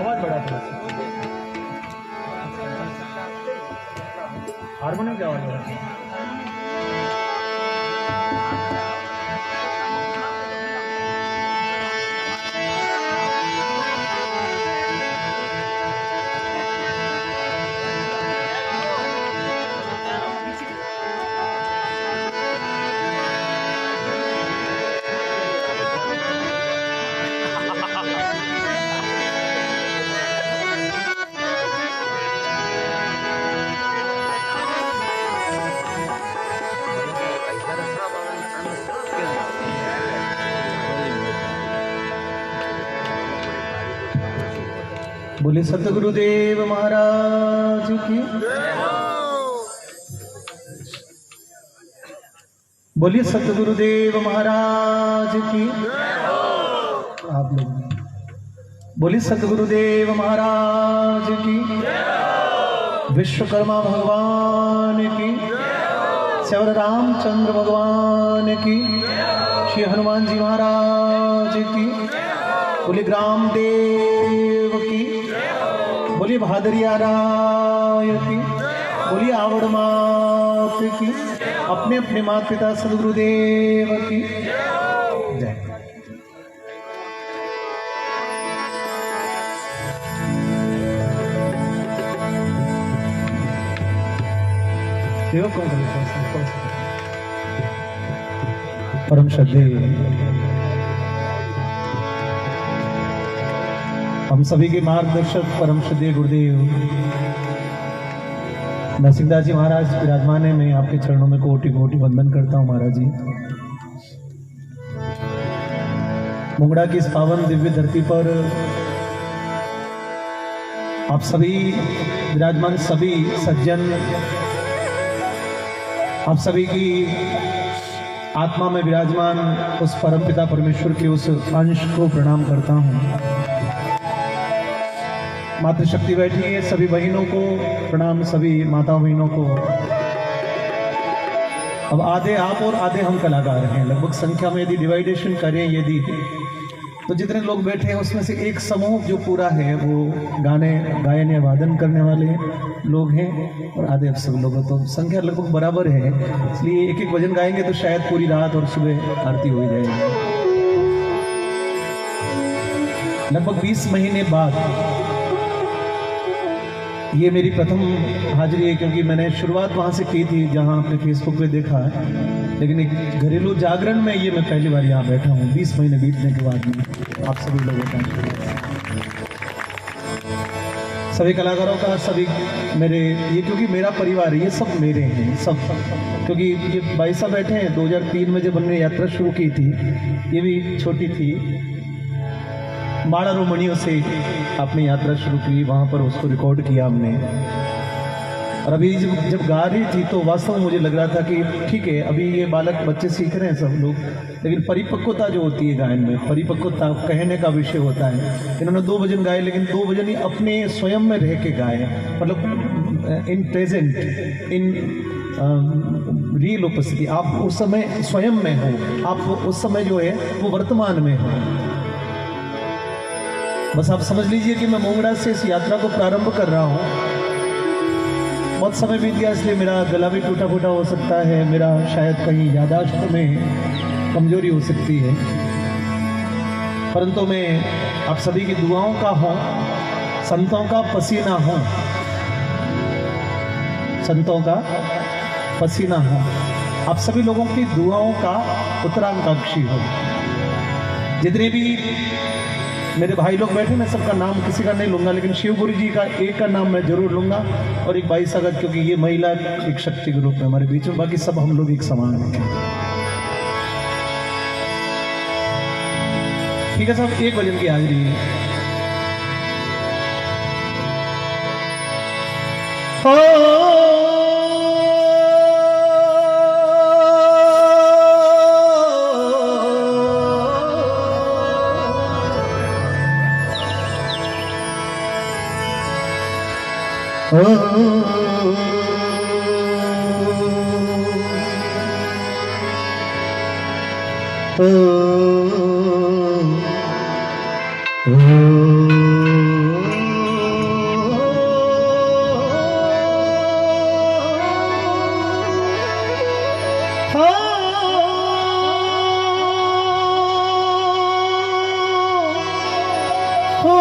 आवाज बढ़ा थोड़ा सा, हारमोनियम की आवाज बढ़ा। बोले सतगुरुदेव महाराज की, बोलिए सतगुरुदेव महाराज की। आप लोग बोलिए सतगुरुदेव महाराज की, विश्वकर्मा भगवान की, श्री रामचंद्र भगवान की, श्री हनुमान जी महाराज की, बोलिए ग्राम देव की, बोलिए भादरिया राय की, बोलिए आवड़ मात की, अपने अपने माता पिता सदगुरुदेव की जय। देव कौन परम श्रद्धेय हम सभी के मार्गदर्शक परम श्रद्धेय गुरुदेव नरसिंहदास जी महाराज विराजमान है। मैं आपके चरणों में कोटि कोटि वंदन करता हूं महाराज जी। मुंगड़ा की इस पावन दिव्य धरती पर आप सभी विराजमान सभी सज्जन, आप सभी की आत्मा में विराजमान उस परमपिता परमेश्वर के उस अंश को प्रणाम करता हूं। मातृशक्ति बैठी है, सभी बहनों को प्रणाम, सभी माता बहनों को। अब आधे आप और आधे हम कलाकार हैं, लगभग संख्या में यदि डिवाइडेशन करें यदि तो जितने लोग बैठे हैं उसमें से एक समूह जो पूरा है वो गायन या वादन करने वाले लोग हैं और आधे अब सब लोग, तो संख्या लगभग बराबर है। इसलिए एक एक भजन गाएंगे तो शायद पूरी रात और सुबह आरती हो जाएगी। लगभग 20 महीने बाद ये मेरी प्रथम हाजिरी है, क्योंकि मैंने शुरुआत वहाँ से की थी जहाँ आपने फेसबुक पे देखा है, लेकिन एक घरेलू जागरण में ये मैं पहली बार यहाँ बैठा हूँ 20 महीने बीतने के बाद में आप सभी लोगों का, सभी कलाकारों का, सभी मेरे ये, क्योंकि मेरा परिवार ये सब मेरे हैं सब, क्योंकि ये भाई साहब बैठे हैं 2003 में जब हमने यात्रा शुरू की थी, ये भी छोटी थी, माड़ा रोमणियों से आपने यात्रा शुरू की, वहाँ पर उसको रिकॉर्ड किया हमने। और अभी जब गा रही थी तो वास्तव में मुझे लग रहा था कि ठीक है अभी ये बालक बच्चे सीख रहे हैं सब लोग, लेकिन परिपक्वता जो होती है गायन में, परिपक्वता कहने का विषय होता है। इन्होंने 2 भजन गाए, लेकिन 2 भजन ही अपने स्वयं में रह के गाए, मतलब इन प्रेजेंट, इन रियल उपस्थिति, आप उस समय स्वयं में हो, आप उस समय जो है वो वर्तमान में हो। बस आप समझ लीजिए कि मैं मोंगड़ा से इस यात्रा को प्रारंभ कर रहा हूँ। बहुत समय बीत गया, इसलिए मेरा गला भी टूटा फूटा हो सकता है, मेरा शायद कहीं यादाश्त में कमजोरी हो सकती है, परंतु मैं आप सभी की दुआओं का हूँ, संतों का पसीना हूँ, संतों का पसीना हूँ, आप सभी लोगों की दुआओं का उत्तराकांक्षी हूँ। जितने भी मेरे भाई लोग बैठे, मैं सबका नाम किसी का नहीं लूंगा, लेकिन शिव गुरु जी का एक का नाम मैं जरूर लूंगा, और एक भाई साहब, क्योंकि ये महिला एक शक्ति के रूप में हमारे बीच में, बाकी सब हम लोग एक समान हैं। ठीक है साहब, एक भजन की हाजिरी है। हो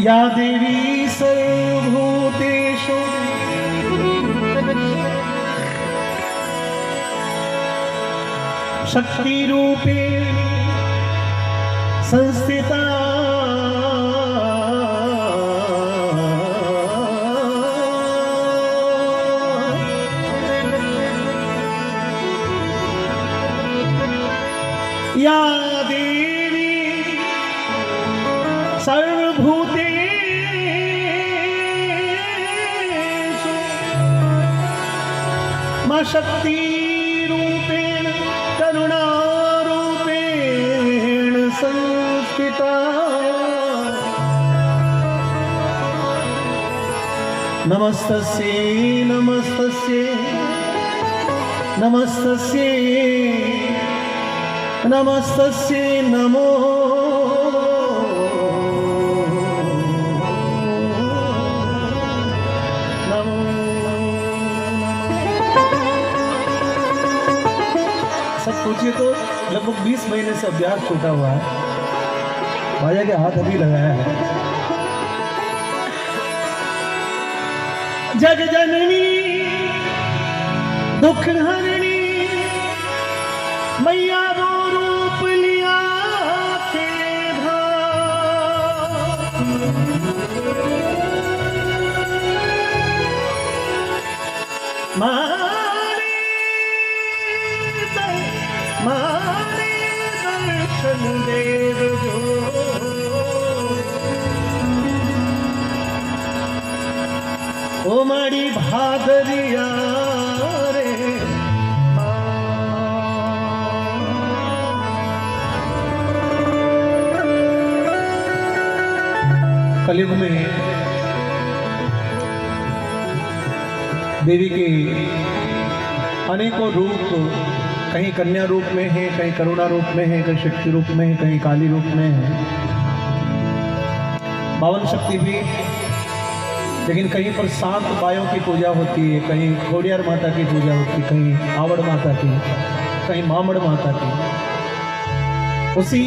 या देवी सर्वभूतेषु शक्तिरूपे संस्थिता या देवी सर्वभूतेषु मा शक्तिरूपेण करुणारूपेण संस्थिता नमस्तस्यै नमस्तस्यै नमस्तस्यै नमस्तस्यै नमो सोचिए तो लगभग 20 महीने से अभ्यास छूटा हुआ है, बाजा के हाथ अभी लगाया है। जग जननी दुख हरणी मैया रो रूप लिया के मारे दर्शन देव जो ओ मारी भादरिया रे कलयुग में देवी के अनेकों रूप, कहीं कन्या रूप में है, कहीं करुणा रूप में है, कहीं शक्ति रूप में है, कहीं काली रूप में है, 52 शक्ति भी। लेकिन कहीं पर शांत बायों की पूजा होती है, कहीं खोडियार माता की पूजा होती है, कहीं आवड़ माता की, कहीं मामड़ माता की। उसी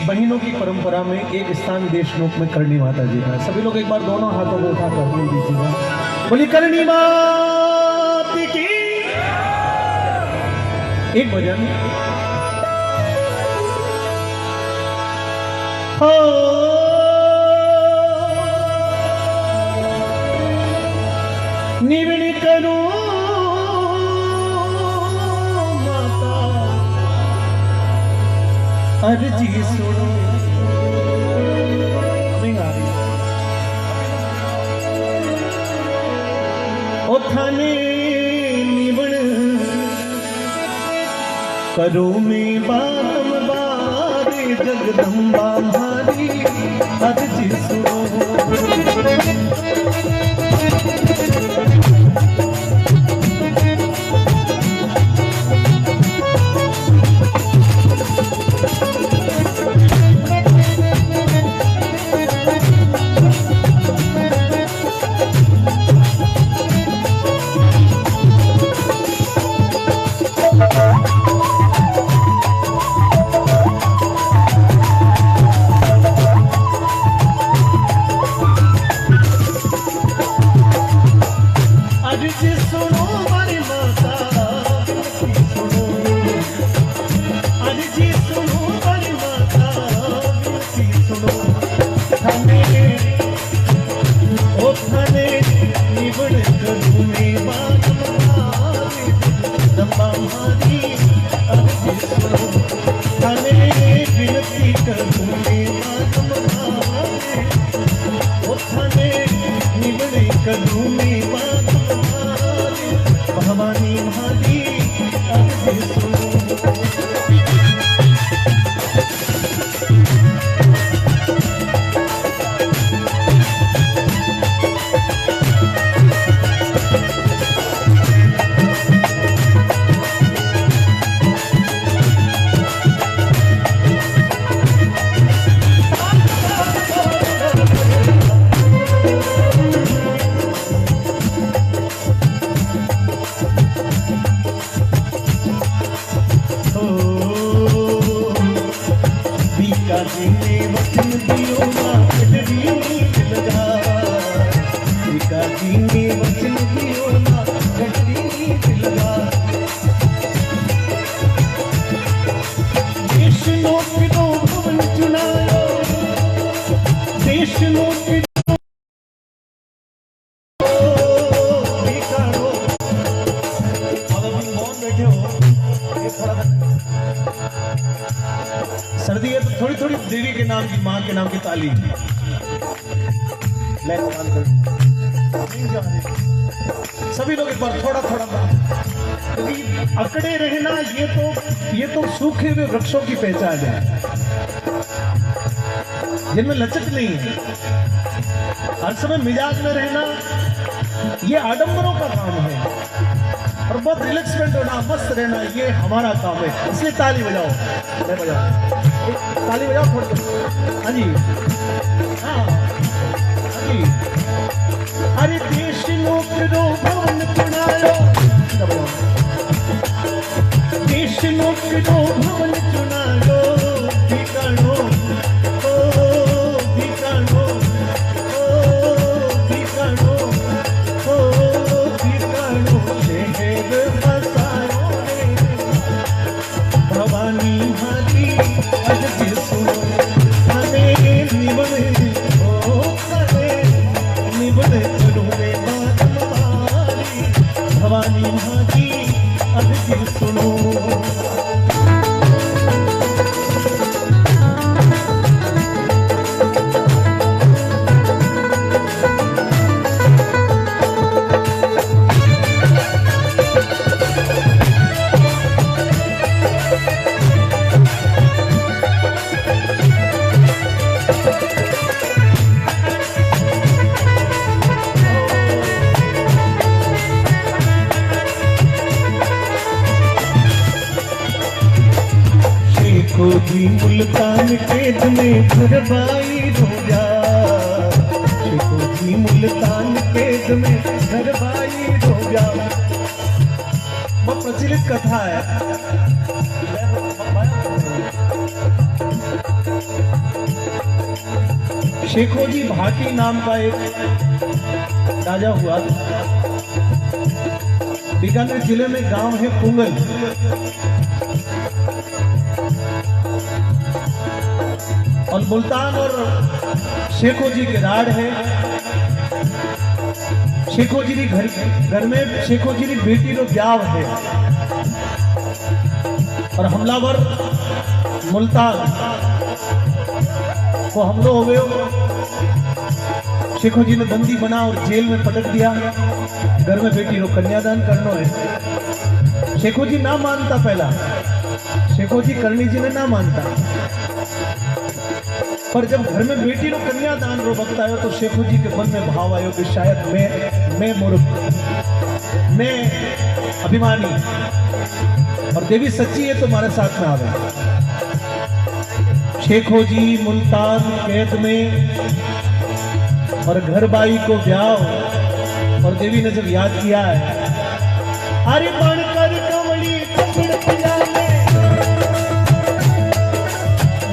बहनों की परंपरा में एक स्थान देशमुख में करणी माता जी का। सभी लोग एक बार दोनों हाथों को उठाकर बोल दीजिएगा, बोली करणी माता की। एक भजन हो निवण करो माता अर्जी सुनो। ओ थाने निवण करो में बातम बारे जगदम्बा मारी अर्जी सुनो। जीने वचन दियो ना घटरी नीत लगा देश नो पिनो भवन चुनायो देश नो पिनो बिकारो अब अभी मौन बैठे हो ये थोड़ा सर्दी है तो थोड़ी थोड़ी देवी के नाम की माँ के नाम की ताली सभी लोग एक बार थोड़ा थोड़ा क्योंकि अकड़े रहना ये तो सूखे हुए वृक्षों की पहचान है जिनमें लचक नहीं है हर समय मिजाज में रहना ये आडंबरों का काम है और बहुत रिलैक्समेंट होना मस्त रहना ये हमारा काम है इसलिए ताली बजाओ मैं बजाओ ताली बजाओ थोड़ी हाँ जी हाँ जी अरे देश लोक रो भवन चुनायो देश लोक रो भवन चुनायो ठिकानो ठिकानो ठिकानो ठिकानो शहर बसायो भवानी हाथी अज सुनो हमें निबने भवानी हाथी अभी सुनो खोजी मुल्तान कैद में घरबाई रोजा खोजी मुल्तान कैद में घरबाई रोजा बहुत प्रचलित कथा है शेखोजी भाटी नाम का एक राजा हुआ बीकानेर जिले में गांव है पुंगल और मुल्तान और शेखो जी के राड है शेखो जी घर में शेखो जी की बेटी रो ब्याह है और हमलावर मुल्तान को हमलो हो गए शेखो जी ने बंदी बना और जेल में पटक दिया घर में बेटी रो कन्यादान करनो है शेखो जी ना मानता पहला शेखो जी करनी जी ने ना मानता पर जब घर में बेटी रो कन्यादान रो वक्त आयो तो शेखू जी के मन में भाव आयो कि शायद मैं मूर्ख मैं अभिमानी और देवी सच्ची है तो हमारे साथ में आवे शेखो जी मुल्तान कैद में और घर बाई को ब्याह और देवी ने जब याद किया है अरे बनकर कमली कमल पंजाबे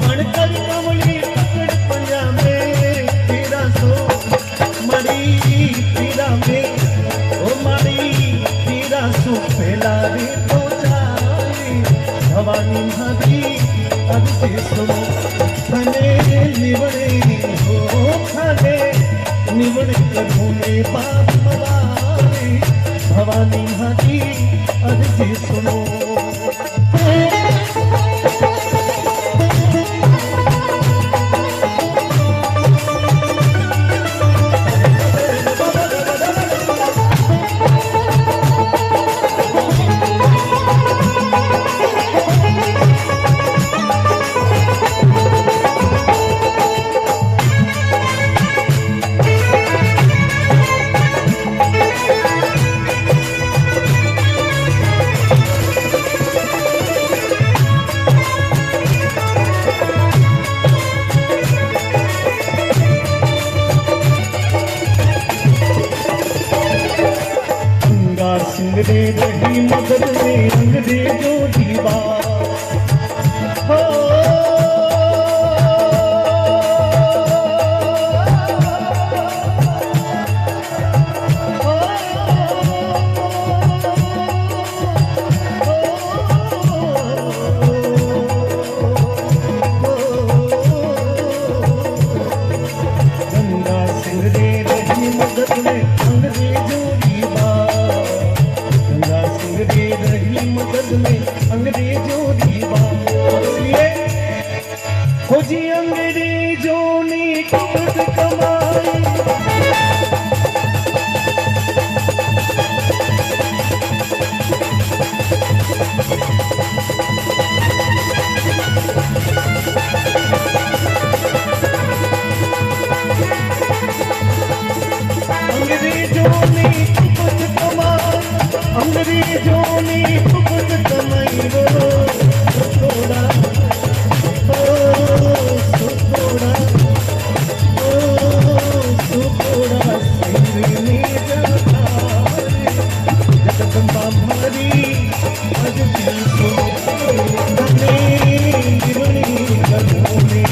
बनकर कमली कमल पंजाबे तेरा सो मरी तेरा में ओ मरी तेरा सो पहला रे तो चाली भवानी भाभी अब से सुनो खने निवड़े हो खने निवड़े करूने बाप मवारे भवानी भाभी अब से सुनो दे रही मगर में रंग दे जो दीवार हो मदद में अंग्रेजों की बात, गंगा सिंह दे रही मदद में अंग्रेजों की बात। और इसलिए हो जी अंग्रेजों ने खूब कमाई, अंग्रेजों ने खूब कमाई वो थोड़ा सिंह ने जगदम्बा भारी अज भी सुने गिरणी गलों में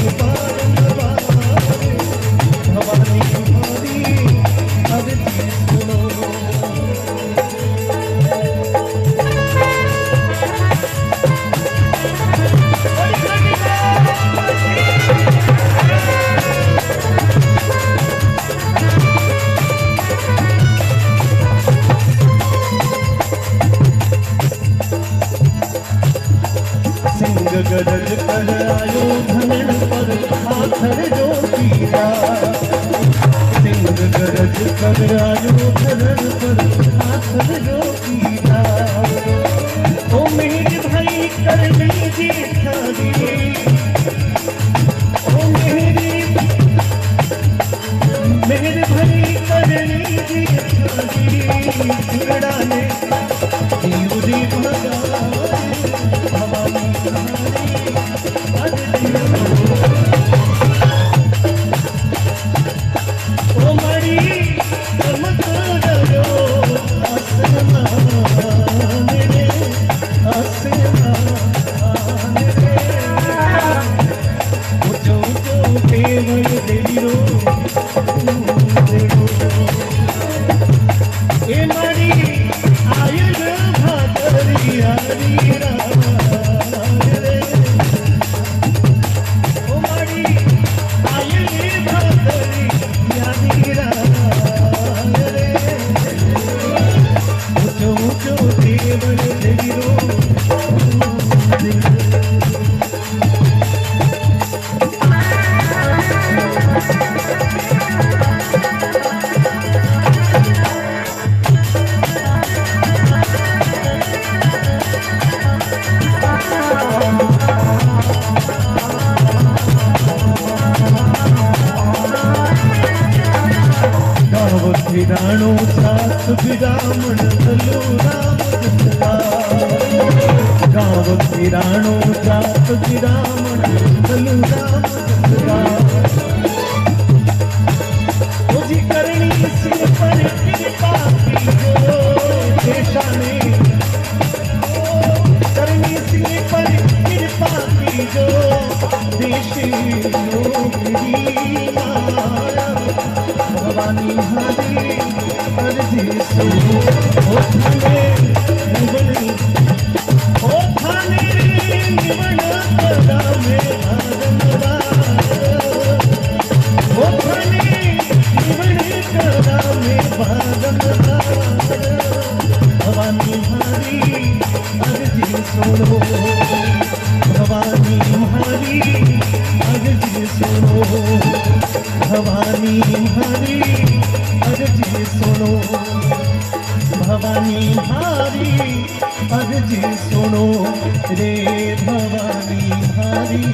भवानी भारी अज भी सुनो। गरज कर आयो धनन पर आखर जो पीरा, सिंह गरज कर आयो धनन पर आखर जो पीरा। ओ मेरे भाई कर लीजिए शादी, ओ मेरे भाई कर लीजिए शादी, झगड़ा ने जीवरी भगा भवानी राणो साथ विरामण चलो राम जसला, गाँव की राणो साथ विरामण चलो राम जसला। ओ जी करनी सिंह पर कृपा की जो देशा ने, करनी सिंह पर कृपा की जो देशी योगी माया। भवानी हरी अर्जी सुनो ओ थाने निवण, ओ थाने निवण कदा में आदमदार, ओ थाने निवण कदा में आदमदार। भवानी हरी अर्जी सुनो, भवानी हरी अर्जी सुनो, भवानी हरी अर्जी सुनो, भवानी हरी अर्जी सुनो रे, भवानी हरी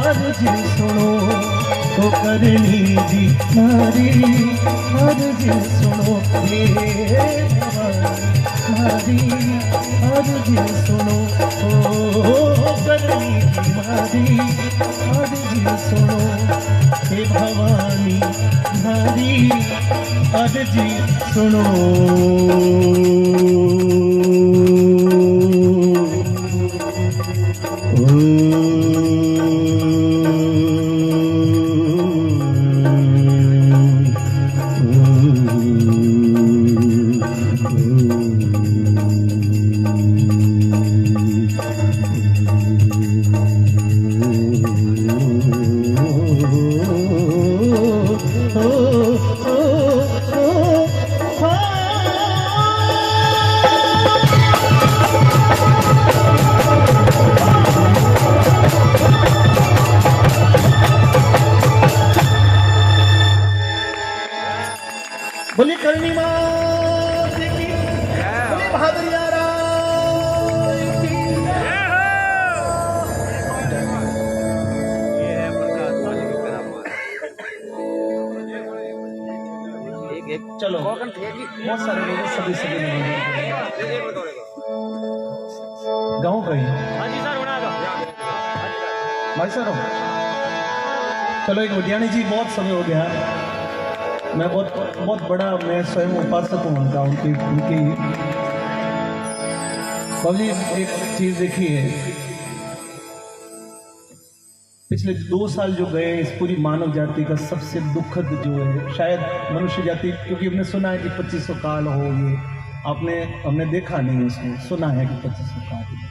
अर्जी सुनो। तो करनी जी हरी अर्जी सुनो रे, भवानी अर्जी सुनो। ओ करनी जी हरी अर्जी सुनो, हे भवानी हरी अर्जी सुनो। बोलिए करनी मात की, बोलिए बहादुरिया राय की। चलो बहुत सारे लोग हैं, सभी सभी गाँव कहीं भाई साहब। चलो एक उद्यानी जी, बहुत समय हो गया, मैं बहुत बड़ा, मैं स्वयं उपासक हूँ उनकी बाबू जी। एक चीज देखिए, पिछले 2 साल जो गए इस पूरी मानव जाति का सबसे दुखद जो है, शायद मनुष्य जाति, क्योंकि हमने सुना है कि 2500 काल हो, ये हमने देखा नहीं, उसमें सुना है कि 2500 काल।